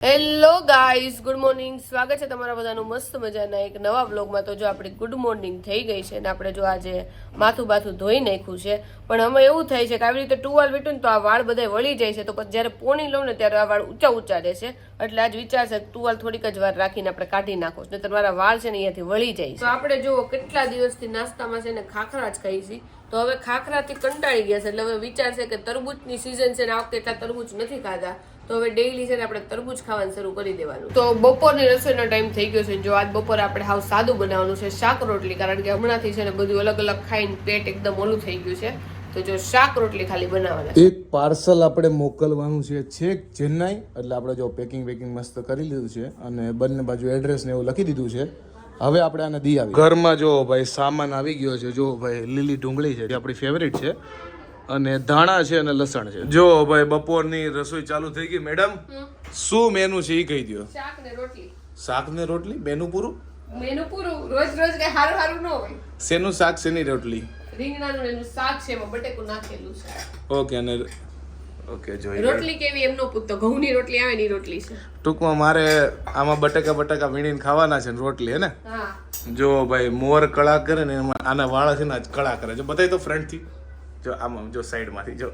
Hello guys, good morning. સ્વાગત છે તમારા બધાનું મસ્ત મજાના એક નવા વ્લોગમાં. તો જો આપણી ગુડ મોર્નિંગ થઈ ગઈ છે ને આપણે જો આજે માથું બાથું ધોઈ નાખ્યું છે, પણ અમે એવું થાય છે કે આવી રીતે ટુવાલ વીટું ને તો આ વાળ બધા વળી જાય છે, તો પછી જ્યારે પોણી લઉં ને ત્યારે આ વાળ ઊંચા ઊંચા રહેશે. એટલે આજ વિચાર છે ટુવાલ થોડીક જ વાર રાખીને આપણે કાઢી નાખો ને તમારા વાળ છે ને અહીંયાથી વળી જાય છે. તો આપણે જુઓ કેટલા દિવસથી નાસ્તામાં છે ને ખાખરા જ ખાઈ છીએ, તો હવે ખાખરાથી કંટાળી ગયા છે. એટલે હવે વિચાર છે કે તરબૂચની સિઝન છે ને આ વખતે એટલા તરબૂચ નથી ખાધા, તો હવે ડેઈલી છે ને આપણે તરબૂચ ખાવાનું શરૂ કરી દેવાનું. તો બપોરની રસોઈનો ટાઈમ થઈ ગયો છે. જો આજ બપોરે આપણે હાવ સાદું બનાવવાનું છે, શાક રોટલી, કારણ કે હમણાંથી છે ને બધું અલગ અલગ ખાઈને પેટ એકદમ ઓલું થઈ ગયું છે. તો જો શાક રોટલી ખાલી બનાવવાના છે. એક પાર્સલ આપણે મોકલવાનું છે છેક ચેન્નાઈ, એટલે આપણે જો પેકિંગ મસ્ત કરી લીધું છે અને બંને બાજુ એડ્રેસ ને એવું લખી દીધું છે. હવે આપણે આને દી આવી ઘરમાં જો ભાઈ સામાન આવી ગયો છે. જો ભાઈ લીલી ડુંગળી છે, જે આપણી ફેવરિટ છે, અને ધાણા છે અને લસણ છે. જો ભાઈ બપોરની રસોઈ ચાલુ થઈ ગઈ. મેડમ શું મેનુ છે એ કહી દો. શાક ને રોટલી. શાક ને રોટલી? મેનુ પૂરું? મેનુ પૂરું. રોજ રોજ કઈ હારું હારું ન હોય. શેનું શાક, શેની રોટલી? રીંગણાનું એનું શાક છે, એમાં બટેકું નાખેલું છે. ઓકે. અને ઓકે, જોઈ રોટલી કેવી એમ નો પૂછતો, ઘઉંની રોટલી આવે ની રોટલી છે. ટૂંકમાં મારે આમાં બટાકા વીણીને ખાવાના છે ને રોટલી, હે ને? હા. જો ભાઈ મોર કળા કરે ને એમાં આના વાળા છે ને આજ કળા કરે. જો બતાવી તો ફ્રન્ટ થી, જો આમ જો સાઈડ માંથી જો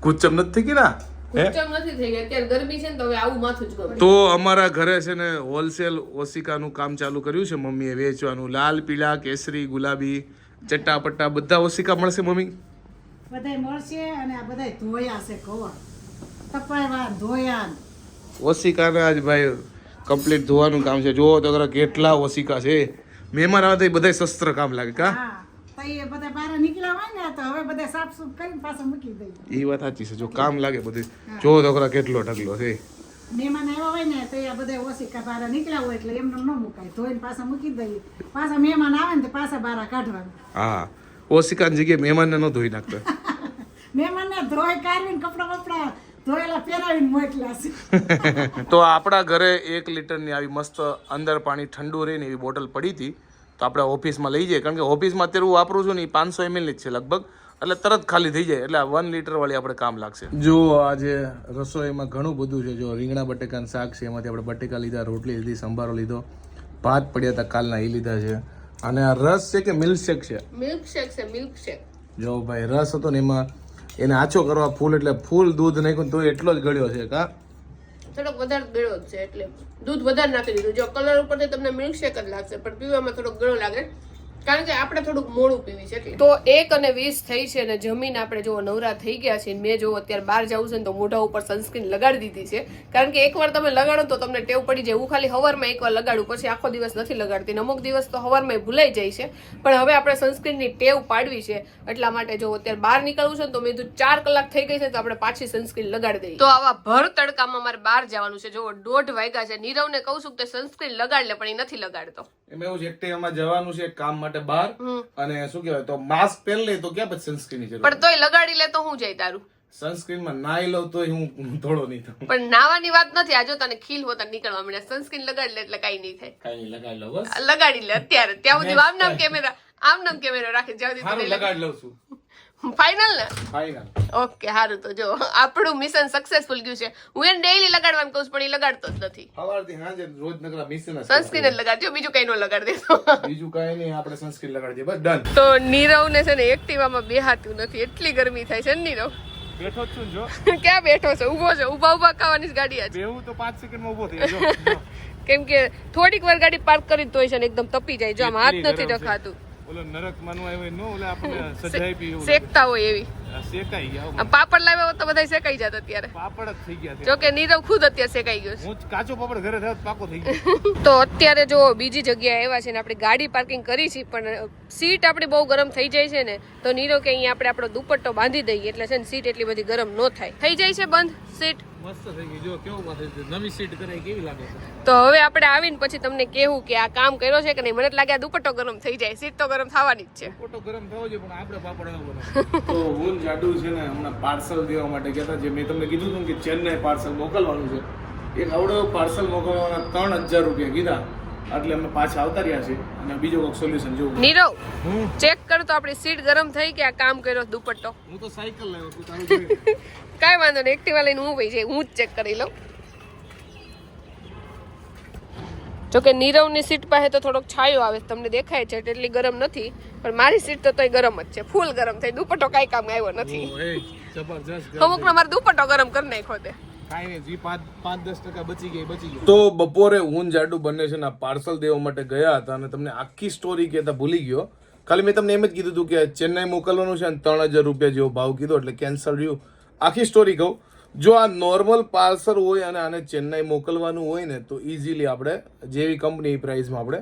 કુચમ નથી થઈ ગઈ ના? કુચમ નથી થઈ ગઈ. અત્યારે ગરમી છે ને તો હવે આવું માથું જ ગમે. તો અમારા ઘરે છે ને હોલસેલ ઓશિકાનું કામ ચાલુ કર્યું છે મમ્મીએ વેચવાનું. લાલ, પીળા, કેસરી, ગુલાબી, ચટ્ટાપટ્ટા બધા ઓશિકા મળશે મમ્મી? બધાય મળશે. અને આ બધાય ધોયા છે, કવર તપાયવા ધોયા. ઓશિકાના જ ભાઈ કમ્પ્લીટ ધોવાનું કામ છે. જો તો કેટલા ઓશિકા છે. મહેમાન આવે તો એ બધા શસ્ત્ર કામ લાગે કા? હા, તો એ બધા બહાર નીકળ્યા હોય ને તો હવે બધા સાફ સૂફ કરીને પાછા મૂકી દઈએ. એ વાત સાચી છે. જો કામ લાગે બધું. જો તો કેટલો ઢગલો છે. મહેમાન આવ્યા હોય ને તો એ બધા ઓશિકા બહાર નીકળ્યા હોય એટલે એમને ન મુકાય, ધોઈને પાછા મૂકી દઈએ. પાછા મહેમાન આવે ને તો પાછા બહાર કાઢવાનું. હા, ઓશિકાની જગ્યાએ મહેમાનને ન ધોઈ નાખતા. મહેમાનને ધોઈ કાઢીને કપડા ધોયેલા પહેરાવીને મોકલ્યા છે. તો આપણા ઘરે 1 લીટરની આવી મસ્ત અંદર પાણી ઠંડુ રહે ને એવી બોટલ પડી હતી, તો આપણે ઓફિસમાં લઈ જઈએ. કારણ કે ઓફિસમાં અત્યારે હું વાપરું છું ને 500 ml જ છે લગભગ, એટલે તરત ખાલી થઈ જાય. એટલે 1 લીટર વાળી આપણે કામ લાગશે. જો આજે રસોઈમાં ઘણું બધું છે. જો રીંગણા બટેકાનું શાક છે, એમાંથી આપણે બટેકા લીધા, રોટલી લીધી, સંભારો લીધો, ભાત પડ્યા હતા કાલના એ લીધા છે. અને આ રસ છે કે મિલ્કશેક છે? મિલ્કશેક છે, મિલ્કશેક. જો ભાઈ રસ હતો ને એમાં એને આછો કરવા ફૂલ, એટલે ફૂલ દૂધ નાખ્યું તો એટલો જ ગળ્યો છે કા? થોડોક વધારે ગળ્યો જ છે, એટલે દૂધ વધારે નાખી દીધું. જો કલર ઉપરથી તમને મિલ્કશેક જ લાગશે, પણ પીવામાં થોડોક ગળો લાગે, કારણ કે આપણે થોડુંક મોડું પીવી છે. તો 1:20 થઈ છે અને જમીન આપણે જો નવરા થઈ ગયા છે. મેં જો અત્યારે બહાર જવું છે ને તો મોઢા ઉપર સનસ્ક્રીન લગાડી દીધી છે, કારણ કે એકવાર તમે લગાડો તો તમને ટેવ પડી જાય. હું ખાલી હવારમાં એકવાર લગાડું, પછી આખો દિવસ નથી લગાડતી. અમુક દિવસ તો હવારમાં ભૂલાઈ જાય છે, પણ હવે આપણે સનસ્ક્રીનની ટેવ પાડવી છે. એટલા માટે જો અત્યારે બહાર નીકળવું છે ને તો મેં કીધું 4 કલાક થઈ ગઈ છે તો આપણે પાછી સનસ્ક્રીન લગાડી દઈએ. તો આવા ભર તડકામાં મારે બહાર જવાનું છે. જો 1:30 વાગ્યા છે. નીરવને કહું છું કે સનસ્ક્રીન લગાડ લે, પણ એ નથી લગાડતો. એમાં એવું છે એક્ટિવામાં જવાનું છે કામ માટે બહાર, અને શું કહેવાય તો માસ્ક પહેરી લે તો ક્યાં પછી સનસ્ક્રીન ની જરૂર? પણ તોય લગાડી લે તો હું જાય તારું? સનસ્ક્રીન માં નાઈ લઉં તો હું થોડો નહીં થાઉં. પણ નાવાની વાત નથી. આ જો તને ખીલ હોતા નીકળવા મળે, સનસ્ક્રીન લગાડી લે એટલે કઈ નહીં થાય. કઈ નહીં, લગાડી લઉં બસ. લગાડી લે અત્યારે. ત્યાં સુધી આમ નામ કેમેરા રાખે. જ્યાં સુધી લગાડી લઉં છું. ફાઇનલ ને? ફાઇનલ. ઓકે, સારું. તો જો આપણું મિશન સક્સેસફુલ ગયું છે. હું એને ડેઈલી લગાડવાનું કહું છું, પણ એ લગાડતો જ નથી. સવારથી સાંજે રોજ નકરા મિશન સનસ્ક્રીન જ લગાડજો, બીજું કઈ નો લગાડી દેતો. બીજું કઈ નહીં, આપણે સનસ્ક્રીન લગાડી દઈએ બસ, ડન. તો નીરવ ને છે ને એક્ટિવામાં બેહાતું નથી, એટલી ગરમી થાય છે ને નીરવ. બેઠો છું જો. ક્યાં બેઠો છે? ઉભો છે. ઉભા ખાવાની જ ગાડી આજે. બેહું તો 5 સેકન્ડમાં ઊભો થઈ ગયો. કેમ કે થોડીક વાર ગાડી પાર્ક કરી તો છે ને એકદમ તપી જાય. જો આમ હાથ નથી રખાતું. ઓલો નરક માનવા આવ્યો નો, ઓલે આપણે સજાઈ પી શેકતા હોય એવી. શેકાઈ ગયા. પાપડ લાવ્યા હોત તો બધા શેકાઈ જાત અત્યારે. પાપડ જ થઈ ગયા છે. જો કે નીરવ ખુદ અત્યારે શેકાઈ ગયો છે. હું કાચો પાપડ ઘરે થયો પાકો થઈ ગયો. તો અત્યારે જો બીજી જગ્યાએ આવ્યા છે ને આપણે ગાડી પાર્કિંગ કરી છે, પણ સીટ આપણી બહુ ગરમ થઈ જાય છે ને, તો નીરવ કે અહીંયા આપણે આપણો દુપટ્ટો બાંધી દઈએ એટલે છે ને સીટ એટલી બધી ગરમ ન થાય. થઈ જાય છે બંધ સીટ. મસ્ત થઈ ગઈ. જો કેવું માથે નવી સીટ કરાઈ કેવી લાગે છે. તો હવે આપણે આવીને પછી તમને કહેવું કે આ કામ કર્યો છે કે નહીં. મને લાગે આ દુપટ્ટો ગરમ થઈ જાય, સીટ તો ગરમ થવાની જ છે. દુપટ્ટો ગરમ થવો જોઈએ, પણ આપણે પાપડ ન બનાવો. તો હું જાડુ છે ને હમણાં પાર્સલ દેવા માટે ગયા હતા. જે મેં તમને કીધું હતું કે ચેન્નાઈ પાર્સલ મોકલવાનું છે. એક આવડો પાર્સલ મોકલવાના 3000 રૂપિયા કીધા, એટલે અમે પાછા આવતા રહ્યા છે અને બીજો કોઈ સોલ્યુશન જોવું. નીરવ ચેક કર તો આપણી સીટ ગરમ થઈ કે આ કામ કર્યો દુપટ્ટો. હું તો સાયકલ લાવ્યો છું તારું જોઈ. કાઈ વાંધો નહીં, એક્ટિવા લઈને હું ભાઈ જાય, હું જ ચેક કરી લઉં. જોકે નીરવની સીટ પાસે તો થોડોક છાયો આવે છે, તમને દેખાય છે એટલી ગરમ નથી, પણ મારી સીટ તો તોય ગરમ જ છે, ફૂલ ગરમ થઈ. દુપટ્ટો કાંઈ કામ આવ્યો નથી. અમુકનો મારો દુપટ્ટો ગરમ કરી નાખ્યો તે. તો બપોરે હું જાડુ બંને છે ને પાર્સલ દેવા માટે ગયા હતા અને તમને આખી સ્ટોરી કહેતા ભૂલી ગયો. ખાલી મેં તમને એમ જ કીધું હતું કે ચેન્નાઈ મોકલવાનું છે અને 3000 રૂપિયા જેવો ભાવ કીધો એટલે કેન્સલ રહ્યું. આખી સ્ટોરી કહું, જો આ નોર્મલ પાર્સલ હોય અને આને ચેન્નાઈ મોકલવાનું હોય ને તો ઇઝીલી આપણે જેવી કંપની પ્રાઇસમાં આપણે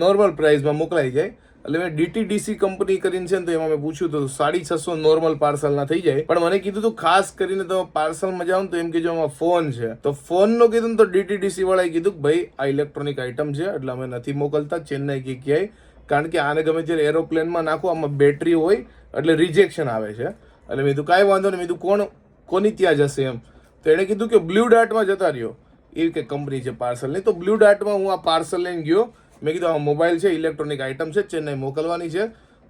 નોર્મલ પ્રાઇસમાં મોકલાઈ જાય. એટલે મેં DTDC કંપની કરીને છે ને તો એમાં મેં પૂછ્યું હતું 650 નોર્મલ પાર્સલના થઈ જાય. પણ મને કીધું હતું ખાસ કરીને તમે પાર્સલમાં જાઓ ને તો એમ કહેજો આમાં ફોન છે. તો ફોનનું કીધું ને તો DTDC વાળાએ કીધું કે ભાઈ આ ઇલેક્ટ્રોનિક આઇટમ છે એટલે અમે નથી મોકલતા ચેન્નાઈ કે ક્યાંય, કારણ કે આને ગમે ત્યારે એરોપ્લેનમાં નાખો આમાં બેટરી હોય એટલે રિજેક્શન આવે છે. એટલે મેં કીધું કાંઈ વાંધો નહીં, મેં કીધું કોની ત્યાં જશે એમ. તો એણે કીધું કે બ્લુ ડાર્ટમાં જતા રહ્યો, એવી કે કંપની છે પાર્સલની. તો બ્લુ ડાર્ટમાં હું આ પાર્સલ લઈને ગયો. મેં કીધું આ મોબાઈલ છે, ઇલેક્ટ્રોનિક આઇટમ છે, ચેન્નાઈ મોકલવાની છે.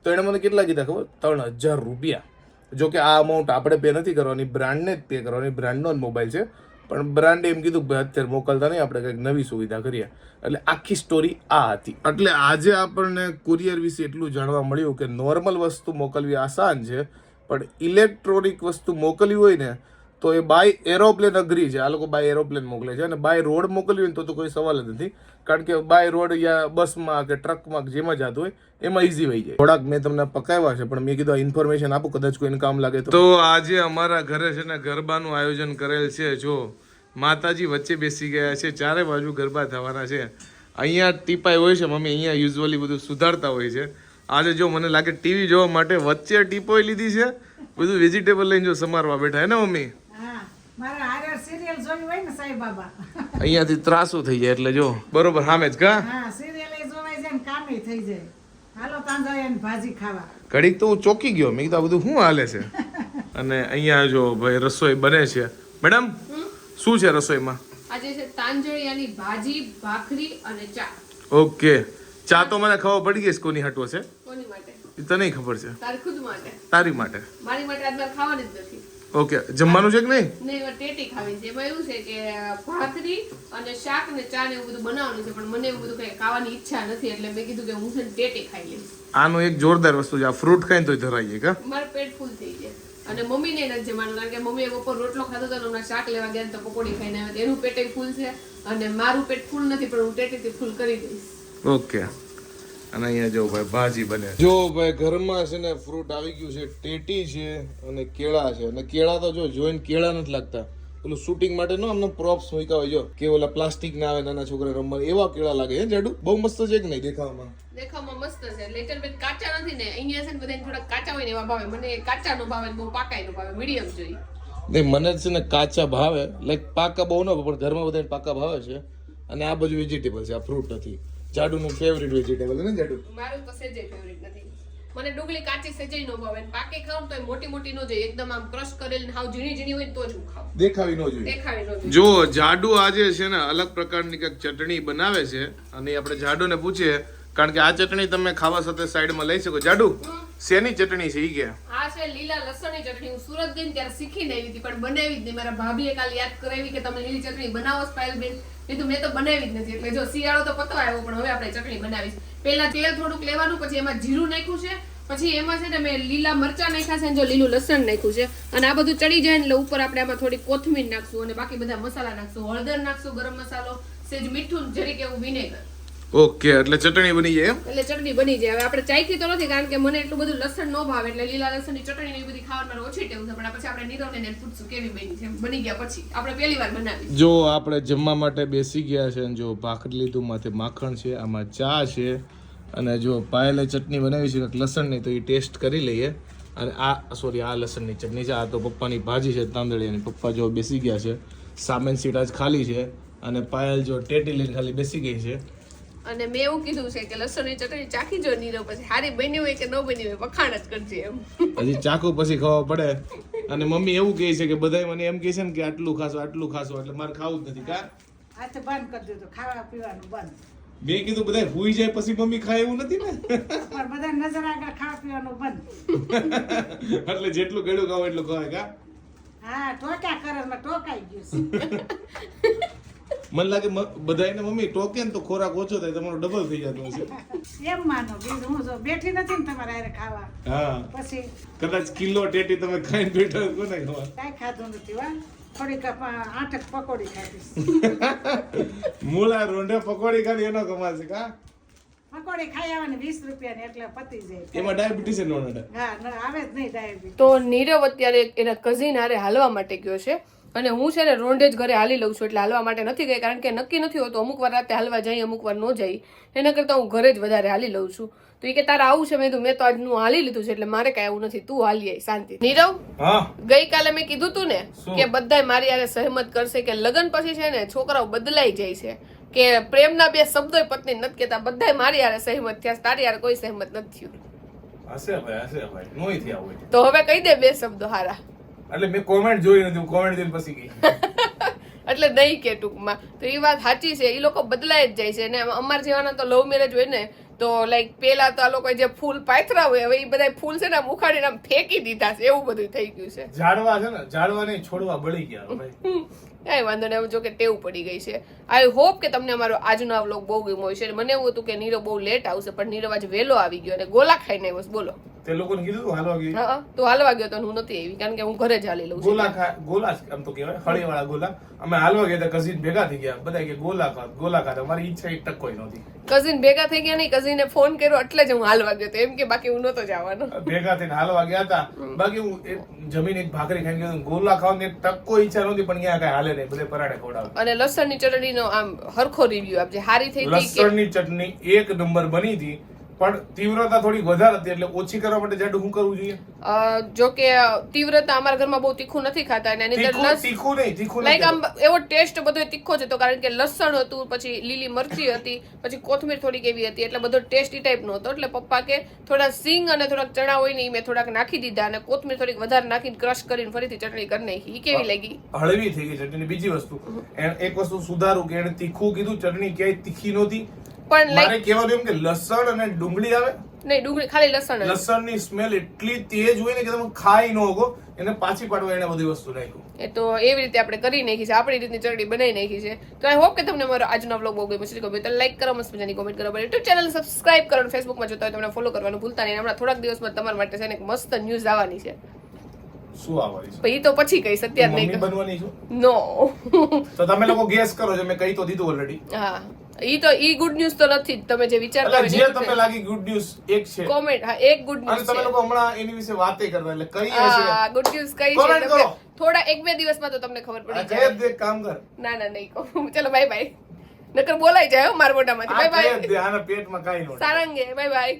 તો એણે મને કેટલા કીધા ખબર? 3000 રૂપિયા. જો કે આ અમાઉન્ટ આપણે પે નથી કરવાની, બ્રાન્ડને જ પે કરવાની, બ્રાન્ડનો જ મોબાઈલ છે. પણ બ્રાન્ડે એમ કીધું કે અત્યારે મોકલતા નહીં, આપણે કંઈક નવી સુવિધા કરીએ. એટલે આખી સ્ટોરી આ હતી. એટલે આજે આપણને કુરિયર વિશે એટલું જાણવા મળ્યું કે નોર્મલ વસ્તુ મોકલવી આસાન છે, પણ ઇલેક્ટ્રોનિક વસ્તુ મોકલવી હોય ને તો એ બાય એરોપ્લેન અઘરી છે. આ લોકો બાય એરોપ્લેન મોકલે છે અને બાય રોડ મોકલવી હોય તો કોઈ સવાલ જ નથી, કારણ કે બાય રોડ યા બસમાં કે ટ્રકમાં જેમાં જતું હોય એમાં ઇઝી વહી જાય. થોડાક મેં તમને પકાવ્યા છે પણ મેં કીધું ઇન્ફોર્મેશન આપું, કદાચ કોઈને કામ લાગે તો. આજે અમારા ઘરે છે ને ગરબાનું આયોજન કરેલ છે. જો માતાજી વચ્ચે બેસી ગયા છે, ચારે બાજુ ગરબા થવાના છે. અહીંયા ટીપાઈ હોય છે, મમ્મી અહીંયા યુઝ્યુઅલી બધું સુધારતા હોય છે. આજે જો મને લાગે ટીવી જોવા માટે વચ્ચે ટીપોઈ લીધી છે, બધું વેજીટેબલ લઈને જો સમારવા બેઠા હે ને મમ્મી. અહીંયાથી ત્રાસુ થઈ જાય એટલે જો બરોબર સામે જ કા ઘડીક તો હું ચોકી ગયો, મેં કીધું આ બધું શું હાલે છે. અને અહીંયા જો ભાઈ રસોઈ બને છે. મેડમ શું છે રસોઈમાં? આજે છે તાંજળિયાની ભાજી, ભાખરી અને ચા. ઓકે, ચા તો મને ખબર પડી ગઈ કોની હાટવો છે. કોની માટે? એ તને ખબર છે? તારી ખુદ માટે. તારી માટે? મારી માટે આજ મારે ખાવાની જ નથી. ઓકે, જમવાનું છે કે નહીં? નહીં, ટેટી ખાવી છે. એમાં એવું છે કે ભાખરી અને શાક ને ચા ને એવું બધું બનાવવાનું છે, પણ મને એવું બધું કઈ ખાવાની ઈચ્છા નથી, એટલે મેં કીધું કે હું છે ને ટેટી ખાઈ લઈશ. આનું એક જોરદાર વસ્તુ છે, આ ફ્રૂટ ખાઈને તોય ધરાઈ જાય કા? મારું પેટ ફૂલ થઈ જાય. અને મમ્મીને નથી જમવાનું, કારણ કે મમ્મીએ બપોર રોટલો ખાધો હતો, હમણાં શાક લેવા ગયા તો પકોડી ખાઈને આવ્યા, એનું પેટ ફૂલ છે અને મારું પેટ ફૂલ નથી, પણ હું ટેટીથી ફૂલ કરી દઈશ. ઓકે. અને અહીંયા જો ભાઈ ભાજી બને. જો ભાઈ ઘરમાં છે ને ફ્રૂટ આવી ગયું છે, ટેટી છે અને કેળા છે. અને કેળા તો જો જોઈને કેળા નથી લાગતા, પેલું શૂટિંગ માટે નો આમને પ્રોપ્સ મૂક્યા હોય જો કે ઓલા પ્લાસ્ટિક ના આવે નાના છોકરા રમવા, એવા કેળા લાગે હે જાડુ. બહુ મસ્ત છે કે નહીં દેખાવામાં? દેખાવામાં મસ્ત છે, લેટર બેટ કાચા નથી ને. અહીંયા છે ને બધાને થોડા કાચા હોય ને એવા ભાવે. મને કાચા નો ભાવે, બહુ પાકાઈ નો ભાવે, મીડિયમ જોઈએ. નહીં, મને છે ને કાચા ભાવે, લાઈક પાકા બહુ ન, પણ ઘરમાં બધાને પાકા ભાવે છે. અને આ બધું વેજીટેબલ છે, આ ફ્રૂટ નથી. જાડુનું ફેવરિટ વેજીટેબલ છે ને જાડુ? મારું તો સેજે ફેવરિટ નથી. મને ડુંગળી કાચી સેજે નો ભાવે, પાકે ખાવ તો મોટી મોટી નો જોઈએ, એકદમ આમ ક્રશ કરેલી હાવ ઝીણી ઝીણી હોય તો જ હું ખાવ. દેખાવી ન જોઈએ. દેખાવી ન જોઈએ. જો જાડુ આજે છે ને અલગ પ્રકારની કંઈક ચટણી બનાવે છે અને આપણે જાડુને પૂછીએ, કારણ કે આ ચટણી તમે ખાવા સાથે સાઈડમાં લઈ શકો. જાડુ શેની ચટણી છે ઈ કે? આ છે લીલા લસણની ચટણી. હું સુરત ગઈ ત્યારે શીખીને આવી હતી, પણ બનાવી જ નહીં. મારા ભાભીએ કાલે યાદ કરાવી કે તમે લીલી ચટણી બનાવો સ્પાઇલબેન. કીધું મેં તો બનાવી જ નથી. એટલે જો શિયાળો તો પતવા આવ્યો, પણ હવે આપણે ચટણી બનાવીશ. પહેલા તેલ થોડુંક લેવાનું, પછી એમાં જીરું નાખ્યું છે, પછી એમાં છે ને મેં લીલા મરચા નાખ્યા છે, જો લીલું લસણ નાખ્યું છે. અને આ બધું ચડી જાય એટલે ઉપર આપણે આમાં થોડી કોથમીર નાખશું અને બાકી બધા મસાલા નાખશું. હળદર નાખશું, ગરમ મસાલો, સેજ મીઠું, જરીક એવું વિનેગર. ઓકે, એટલે ચટણી બની જાય એમ? એટલે ચટણી બની જાય. હવે આપણે ચાખી તો નથી, કારણ કે મને એટલું બધું લસણ ન ભાવે, એટલે લીલા લસણની ચટણી ને એ બધી ખાવાનું ઓછી ટેવ છે. પણ પછી આપણે નીરવને પૂછશું કેવી બની છે. બની ગયા પછી આપણે પહેલી વાર બનાવી. જો આપણે જમવા માટે બેસી ગયા છે, જો ભાખરી લીધું, માથે માખણ છે, આમાં ચા છે અને જો પાયલે ચટણી બનાવી છે લસણની, તો એ ટેસ્ટ કરી લઈએ. અને આ લસણની ચટણી છે. આ તો પપ્પાની ભાજી છે તાંદળિયાની. પપ્પા જો બેસી ગયા છે, સામેની સીટ આજ ખાલી છે અને પાયલ જો ટેટી લઈને ખાલી બેસી ગઈ છે. અને મેં એવું કીધું છે કે લસણની ચટણી ચાખી જો નીરવ, પછી સારી બની હોય કે ન બની હોય વખાણ જ કરજે એમ. હજી ચાખું પછી ખબર પડે. અને મમ્મી એવું કહે છે કે બધા મને એમ કહે છે ને કે આટલું ખાશો એટલે મારે ખાવું જ નથી કા? આ તો બંધ કરી દીધું, ખાવા પીવાનું બંધ. મેં કીધું બધા ભૂઈ જાય પછી મમ્મી ખાય એવું નથી ને. પણ બધા નજર આગળ ખાવા પીવાનું બંધ. એટલે જેટલું ગળ્યું ખાવ એટલું ખવાય કા? હા, ટોકા કરે ટોકાઈ ગયું છે. મને લાગે બધાને મમ્મી ટોકે ને તો ખોરાક ઓછો થાય તમારો ડબલ થઈ જતો હશે. એમ માનો બીજું હું જો બેઠી નથી ને તમારે હારે ખાવા હા પછી કદાચ કિલો ટેટી તમે ખાઈને બેઠા હો કોને ખબર. કાંઈ ખાધું નથી વા થોડીક 8 પકોડી ખાધીશ મૂળા રોંઢે પકોડી ખાધી એનો કમાશે કા પકોડી ખાઈ આવવાની 20 રૂપિયાની એટલે પતી જાય એમાં ડાયાબિટીસ નો નડે. હા આવે જ નહીં ડાયાબિટીસ તો નીરવ અત્યારે એના કઝિન હારે હાલવા માટે ગયો છે અને હું છે ને રોંઢે જ ઘરે હાલી લઉં છું એટલે હાલવા માટે નથી ગઈ કારણ કે નક્કી નથી હોતું અમુક વાર રાતે હાલવા જઈ અમુક વાર ન જઈ એના કરતાં હું ઘરે જ વધારે હાલી લઉં છું તો એ કે તારે આવું છે મેં તો આજનું હાલી લીધું છે એટલે મારે કાંઈ આવું નથી તું હાલી આય શાંતિ. નીરવ હા ગઈકાલે મેં કીધું તું ને કે બધાય મારી હારે સહેમત કરશે કે લગ્ન પછી છે ને છોકરાઓ બદલાઈ જાય છે કે પ્રેમના બે શબ્દોય પત્ની નથી કહેતા બધાય મારી હારે સહેમત થયા તારી હારે કોઈ સહેમત નથી થયું હશે ભાઈ નોય થી આવું તો હવે કહી દે બે શબ્દો હારા એટલે મેં કોમેન્ટ જોઈ નથી કોમેન્ટ જોઈને પછી ગઈ એટલે નહીં કે ટૂંકમાં તો એ વાત સાચી છે એ લોકો બદલાય જ જાય છે અને અમારા જેવાના તો લવ મેરેજ હોય ને તો લાઈક પેલા તો આ લોકો જે ફૂલ પાથરા હોય હવે એ બધા ફૂલ છે ને આમ ઉખાડીને આમ ફેંકી દીધા છે એવું બધું થઈ ગયું છે. ઝાડવા છે ને ઝાડવા નહીં છોડવા બળી ગયા ભાઈ. કઈ વાંધો નહીં જો કે ટેવ પડી ગઈ છે. આઈ હોપ કે તમને અમારો આજનો આ વ્લોગ બહુ ગમ્યો છે મને એવું હતું કે નીરવ બહુ લેટ આવશે પણ નીરવ આજે વહેલો આવી ગયો અને ગોલા ખાઈને આવ્યો બોલો. તે લોકોને કીધું તું હાલવા ગઈ હા તું હાલવા ગયો તો હું નથી આવી કારણ કે હું ઘરે જ હાલી લઉં છું. ગોલા આમ તો કહેવાય હળીવાળા ગોલા અમે હાલવા ગયા હતા કઝિન ભેગા થઈ ગયા બધા કે ગોલા ખા મારી ઈચ્છા એક ટકોય નહોતી. કઝિન ભેગા થઈ ગયા નહીં કઝિને ફોન કર્યો એટલે જ હું હાલવા ગયો તો એમ કે બાકી હું નતો જવાનો. ભેગા થઈને હાલવા ગયા હતા બાકી હું જમીન એક ભાખરી ખાઈને ગયો ગોલા ખાવાની એક ટકો ઈચ્છા નહોતી પણ ત્યાં કઈ હાલે નહીં બધે પરાઠે ખવડાવે. અને લસણની ચટણીનો આમ હરખો રિવ્યુ આપજે હારી થઈ હતી કે લસણની ચટણી એક નંબર બની હતી પણ તીવ્રતા થોડી વધારે હતી એટલે ઓછી કરવા માટે જાડું શું કરવું જોઈએ? જો કે તીવ્રતા અમારા ઘરમાં બહુ તીખું નથી ખાતા અને એની અંદર તીખું લાઈક આમ એવો ટેસ્ટ બધો તીખો છે તો કારણ કે લસણ હતું પછી લીલી મરચી હતી પછી કોથમીર થોડીક એવી હતી એટલે બધો ટેસ્ટ ઈ ટાઈપ નો હતો એટલે પપ્પા કે થોડા સિંગ અને થોડાક ચણા હોય ને મેં થોડાક નાખી દીધા અને કોથમીર થોડીક વધારે નાખીને ક્રશ કરીને ફરીથી ચટણી કરી નાખી. ઈ કેવી લાગી? હળવી થઈ ગઈ ચટણી. બીજી વસ્તુ એક વસ્તુ સુધારું કે એને તીખું કીધું ચટણી ક્યાંય તીખી નહોતી પણ મારે કહેવાનું એમ કે લસણ અને ડુંગળી આવે નહીં ડુંગળી ખાલી લસણ જ. લસણની સ્મેલ એટલી તેજ હોય ને કે તમે ખાઈ ન શકો એને પાછી પાડવા એને બધી વસ્તુ નાખ્યું. એ તો એવી રીતે આપણે કરી નાખી છે આપણી રીતની ચટણી બનાવી નાખી છે. તો આઈ હોપ કે તમને મારો આજનો વ્લોગ બહુ ગમ્યો છે. ગમ્યો તો લાઈક કરો મસ્ત મજાની કોમેન્ટ કરો યુટ્યુબ ચેનલ સબસ્ક્રાઇબ કરો અને ફેસબુકમાં જોતા હોય તમને ફોલો કરવાનું ભૂલતા નહીં. હમણાં થોડાક દિવસમાં તમારા માટે છે ને એક મસ્ત ન્યૂઝ આવવાની છે. શું આવવાની છે? પણ ઈ તો પછી કહીશ અત્યારે મમ્મી નહીં. બનવાની છું નો તો તમે લોકો ગેસ કરો છો મેં કહી તો દીધું ઓલરેડી. હા ઈ ગુડ ન્યૂઝ તો નથી જ. તમે જે વિચારતા એટલે જે તમને લાગી ગુડ ન્યૂઝ એક છે કોમેન્ટ હા એક ગુડ અને ન્યૂઝ તમે છે. લોકો હમણાં એની વિશે વાતે કરતા એટલે કઈ હા હશે ગુડ ન્યૂઝ કઈ Comment છે કરો. તમને થોડા 1-2 દિવસમાં તો તમને ખબર પડી આ જાય. કઈ દે કામ કર ના ના નહીં કહું. ચલો બાય બાય નકર બોલાઈ જાય હો મારા મોઢામાંથી. બાય બાય આના પેટમાં કાઈ ન સારંગે બાય બાય.